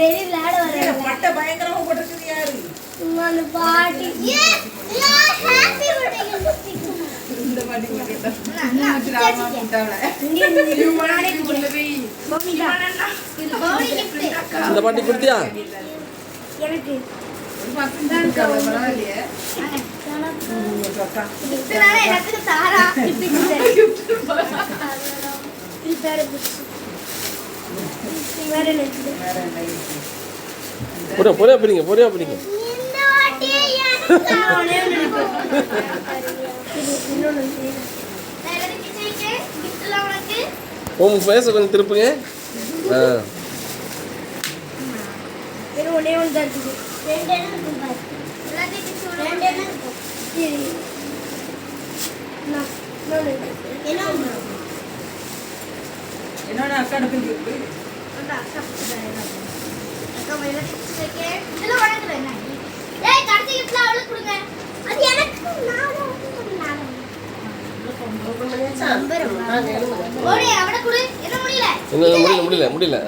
Daily விளையாட வரேன். பட்டை பயங்கரமா போட்டுருக்குது யாரு? அந்த பாட்டி. ஹேப்பி பர்த்டே இந்த பாட்டி போட்டுட்டா. நான் ராமா போட்டாவல. இவனானே கொண்டு போய் இந்த பாட்டி கொடுத்தியா? எனக்கு ஒரு பக்கம் தான் இருக்கா பரவாயில்லையே. இதனால எனக்கு தாரா பொரியா பிடிங்க பொரியா பிடிங்க. உன் ஃபேஸை கொஞ்சம் திருப்புங்க. ஒன்னே ஒன்று தான் இருக்குது. ரெண்டு என்ன இருக்கும் பாரு. ரெண்டு என்ன இருக்கும். சரி என்னோட அக்கா இருக்கு. அக்கா மேல வச்சிருக்கே. இதெல்லாம் வணங்குறேன் நான். ஏய் கடைசி கிஃப்ட்ல அவளுக்கு கொடுங்க. அது எனக்கு நான் ஓடி அவட கொடு. என்ன முடியல. முடியல.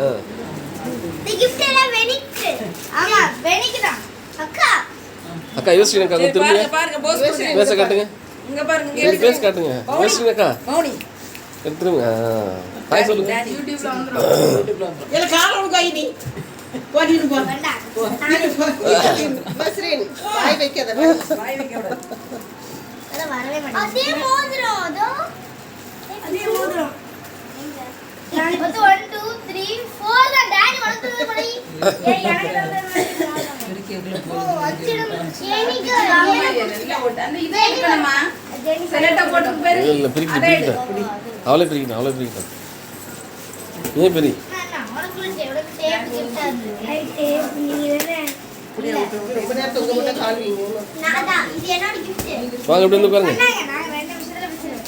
இந்த கிஃப்ட் எல்லாம் வெனிக்கு. ஆமா வெனிக்கு தான். அக்கா யோசிங்க அக்கா திரும்பிங்க. பாருங்க போஸ் பேச காட்டுங்க. இங்க பாருங்க இங்க பேஸ் காட்டுங்க. யோசிங்க அக்கா. மௌனி திரும்புங்க. ஹாய் சொல்லுங்க. யூடியூப்ல வந்துரும். இல்ல கால உங்க ஐடி. போடிடு போ. பஸ்ரேன். வாய் வைக்காத. வாய் வைக்காத. அத வரவே மாட்டேன். அதே மோதிரம் அதோ. அதே மோதிரம். நான் வந்து 1 2 3 4 தான் டாடி வளர்த்தது படி. ஏய் எனக்கு ஓ அச்சிடும். ஏனிக்கு எல்லாம் ஓட்ட. அந்த இதே இருக்கணுமா? செலட்ட போட்டு பேரு. இல்ல பிரிக்கிட்டு. அவளே பிரிக்கிட்டு. ஏன் பெரிய? நான் உனக்கு எவ்வளவு டேப் கிஃப்ட் அது. டேப் நீ வேற. ரொம்ப நேரம் தொங்க போட்டு கால் வீங்க. நான் தான் இது என்னோட கிஃப்ட். வாங்க இப்படி வந்து பாருங்க. நான் 2 நிமிஷத்துல பேசுறேன்.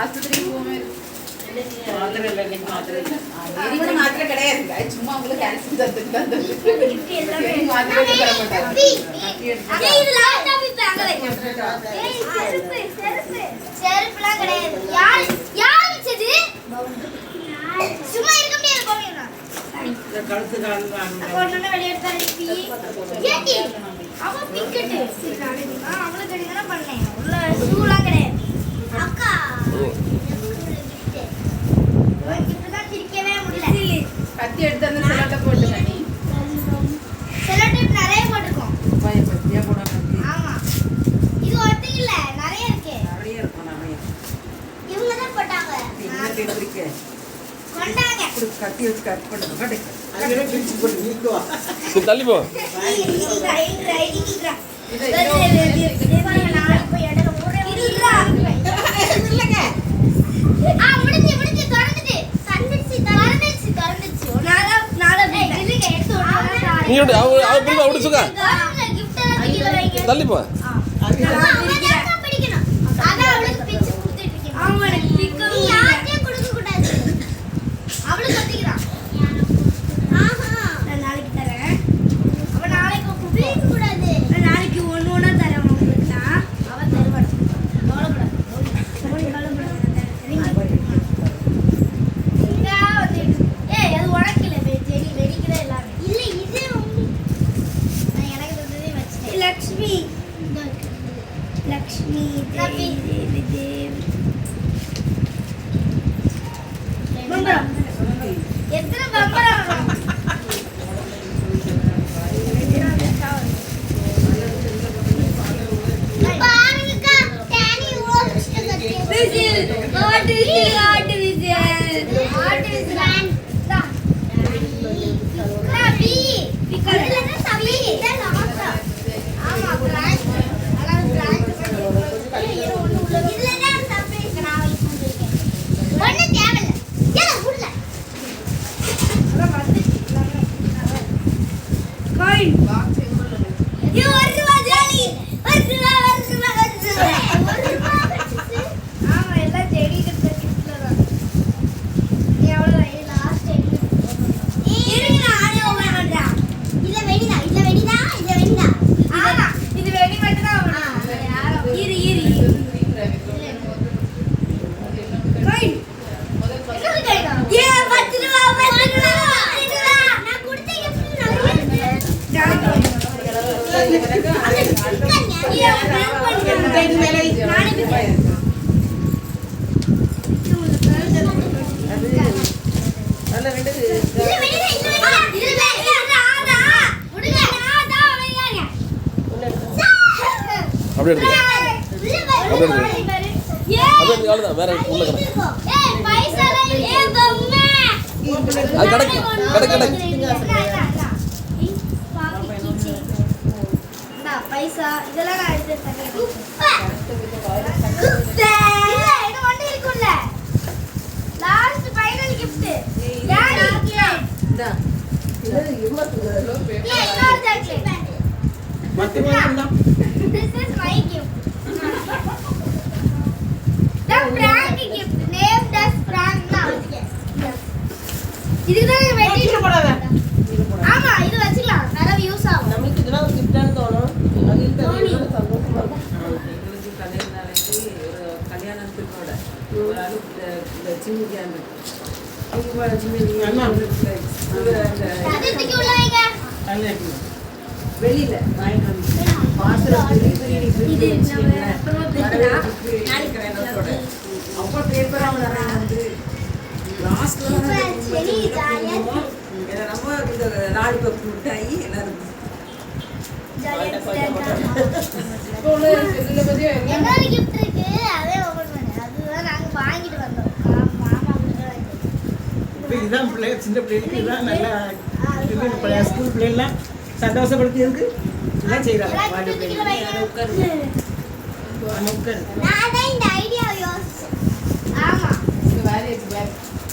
ஆஸ்பத்திரிக்கு போவே. மாத்திரை இல்ல நீ மாத்திரை. இது மாத்திரை கிடையாது. சும்மா உங்களுக்கு கேன்சர் தந்துட்டு தான் கிஃப்ட் எல்லாமே மாத்திரை தர மாட்டாங்க. அதே இது லாஸ்டா விட்டாங்களே. ஏய் செருப்புலாம் கிடையாது. யார் வச்சது? சும்மா இருக்க முடியாது போவீங்களா? இந்த கழுத்து கால் வாங்க. அப்ப வெளிய எடுத்தாருப்பி. ஏடி அவ பிக்கெட். சரி நானே அவளுக்கு என்ன பண்ணேன்? உள்ள ஷூலாம் கிடையாது. அக்கா கத்தி எடுத்து அந்த செலட்ட போட்டுங்க நீ. செலோடேப் நிறைய போட்டுருக்கோம். பத்தியா போடாம. ஆமா. இது ஒட்டி இல்ல நிறைய இருக்கு. நிறைய இருக்கும் நிறைய. இவங்க தான் போட்டாங்க. என்ன தெரிஞ்சிருக்கு? கொண்டாங்க. கத்தி வச்சு கட் பண்ணுங்க. கட். அதுவே பிரிச்சு போட்டு நீக்கோ. தள்ளி போ. முடிஞ்சு திறந்துட்டு திறந்துச்சு. நீ அவ பிரிமா அப்படி சுகா. தள்ளி போ. பிடிக்கணும். அதான் அவளுக்கு பிச்சு கொடுத்துட்டு இருக்கேன். ஆமா எனக்கு பிக்க நீ யார்ட்டே கொடுக்க கூடாது. அவளுக்கு கத்திக்கிறான். ஆஹா நான் நாளைக்கு தரேன். அவ நாளைக்கு பிரிக்க கூடாது. நான் நாளைக்கு ஒண்ணு ஒண்ணா தரேன் உங்களுக்கு. அவ தருவாள். கவலைப்படாத. கவலைப்படாத. ஏய் அது உனக்கு இல்ல ஜெனி வெடிக்குதா எல்லாமே. இல்ல இது நான் எனக்கு தந்ததே வச்சிட்டேன். லட்சுமி இது மேலே நானே பிக்கிறேன். நல்ல ரெண்டு இல்ல வெளியில இல்ல ஆதா விடுங்க ஆதா வைங்க அப்படியே எடுத்துக்க இல்ல பாரு ஏ அப்படியே அவ்வளோதான் வேற உள்ள கடை ஏய் பைசா ஏ பொம்மை அது கடை பைசா இதெல்லாம் நான் எடுத்து தரேன் குப்பை இல்ல இது ஒண்ணு இருக்குல்ல லாஸ்ட் ஃபைனல் gift யாரு இந்தா இது இவ்வளவு ஏய் இன்னொரு சாக்லேட் மொத்தமா இருந்தா this is my gift the prank gift named as prank now இதுதான் வெட்டி போடாத ஆமா இது வச்சுக்கலாம் நிறைய யூஸ் ஆகும் நமக்கு இதெல்லாம் ஒரு கிஃப்டான தோணும் அது இந்த சந்தோஷமா இருக்கும் எங்களுக்கு கல்யாண நாளைக்கு ஒரு கல்யாணத்துக்கோட ஒரு ஆளு இந்த சின்னிக்கான் அதுக்கு உள்ளவங்க வெளியில அவ்வளோ பேப்பர் அவங்க வந்து லாஸ்ட்ல நம்ம இந்த லாலிபப் மிட்டாயி எல்லாரும் என்னோட gift இருக்கு அதே ஓபன் பண்ணு அதுதான் நாங்க வாங்கிட்டு வந்தோம் மாமா கிட்ட இதுதான் பிள்ளை சின்ன பிள்ளைகளுக்கு இதுதான் நல்லா ஸ்கூல் பிள்ளைலாம் சந்தோஷப்படுத்தியதுக்கு எல்லாம் செய்கிறாங்க நான் தான் இந்த ஐடியா யோசிச்சேன் ஆமா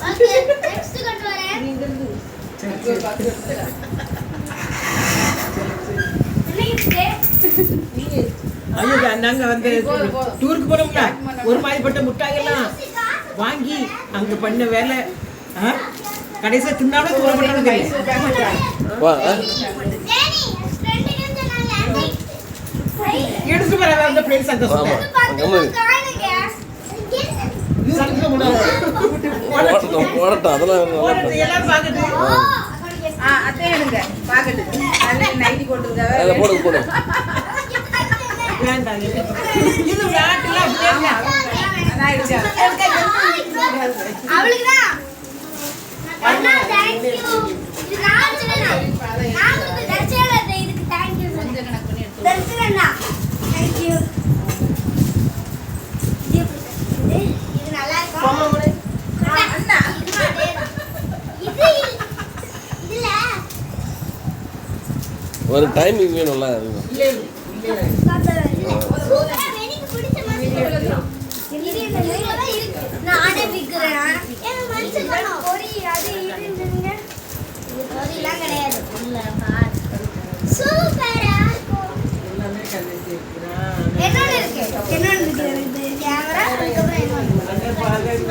ஓகே நெக்ஸ்ட் கொண்டு வரேன் என்ன gift ஐயோ நாங்க வந்து டூருக்கு போனோம்ல ஒரு மாதிரிப்பட்ட முட்டாயெல்லாம் வாங்கி அங்க பண்ண வேலை கடைசியா தின்னாலும் தூர பண்ணாலும் வா டேனி ஃப்ரெண்டுக்கு சொன்னாங்க எடுத்து வர அந்த பிளேஸ் சந்தோஷம் ஆமா காணுங்க சந்தோஷம் போடட்டும் அதெல்லாம் நல்லா எல்லாரும் பாக்குது அத்தையும் எடுங்க பாக்கெட்டு அதில் நைட்டி போட்டுருக்காங்க அதில் போடு போடு வேண்டாம் இது விளையாட்டுல அவளுக்குதான் அண்ணா thank you இது நான் சொன்னேன் நான் வந்து தர்ஷனா இதுக்கு thank you கொஞ்சம் கணக்கு பண்ணி எடுத்து தர்ஷனா thank you இது நல்லா இருக்கும் அண்ணா இது இதுல ஒரு டைமிங் வேணும்ல எனக்கு பிடிச்ச மாதிரி நானே விக்கிறேன் பொரி அது இதுங்க பொரியெல்லாம் கிடையாது சூப்பரா இருக்கும் என்னோட இருக்கு என்னோட இருக்கு கேமரா அதுக்கப்புறம் என்னோட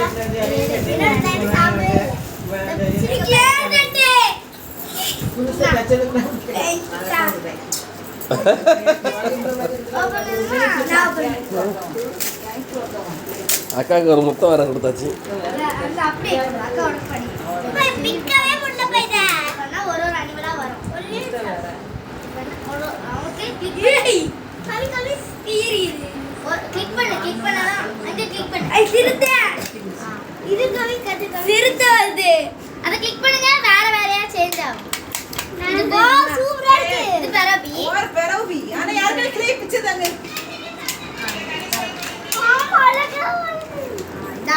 சாப்பிடு அக்காவுக்கு ஒரு முத்தம் வேற கொடுத்தாச்சு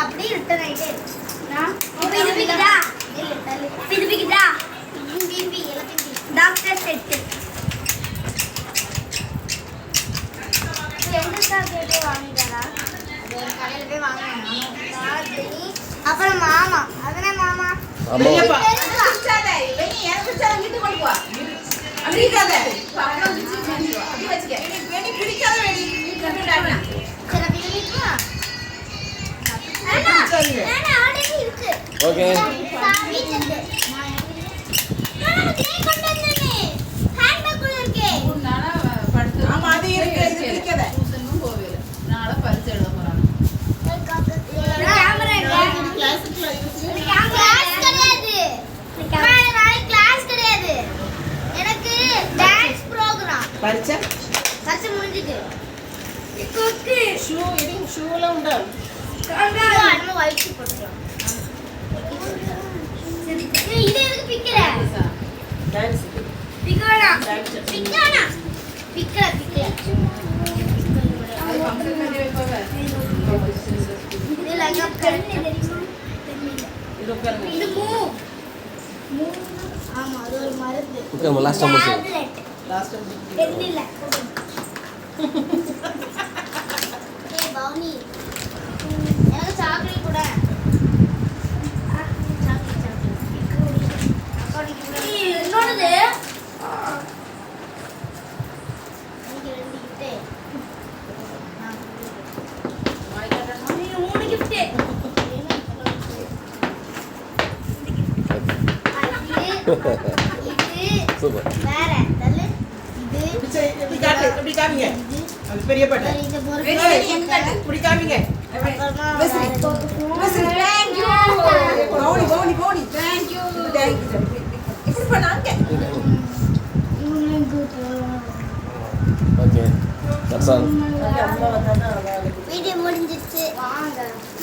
அப்படியே ரிட்டர்ன் ஆயிட்டே டாக்டர் செட்டு எந்த சாக்லேட்டே வாங்கிட்டாரா ஒரு கடையில் போய் வாங்கினேன் அப்புறம் மாமா அதனே மாமா ஓகே பரிச்சை முடிஞ்சிட்டு ஷூலாம் உண்டா? நம்ம ஒயிட் ஷூ போட்டுக்கலாம். இது எதுக்கு பிக்கிற? டான்ஸ். பிக்கோடா பிக்கானா? பிக்கல. அது ஃபங்க்ஷன் பண்ணி வைப்பாங்க. இது லங்கா தெரியல. இது உட்காருங்க. இது மூ ஆமா அது ஒரு மருந்து. உட்காருங்க, last time முடிச்சு. டேப்லெட் லாஸ்ட் டைம் தெரியல. ஏய் பவுனி. எனக்கு சாக்லேட் கூட. என்னோடது எனக்கு 2 கிட்டே. நீங்க 3 gift இது சூப்பர். வேற தள்ளு. இது இப்படி காட்டு, இப்படி காமிங்க. அது பெரிய பாட்டு. இது பொறுப்பு. இப்படி காமிங்க. அப்புறமா பவுனி தேங்க் யூ இப்படி பண்ணாங்க. Okay, that's all. வீடியோ முடிஞ்சிருச்சு. வாங்க.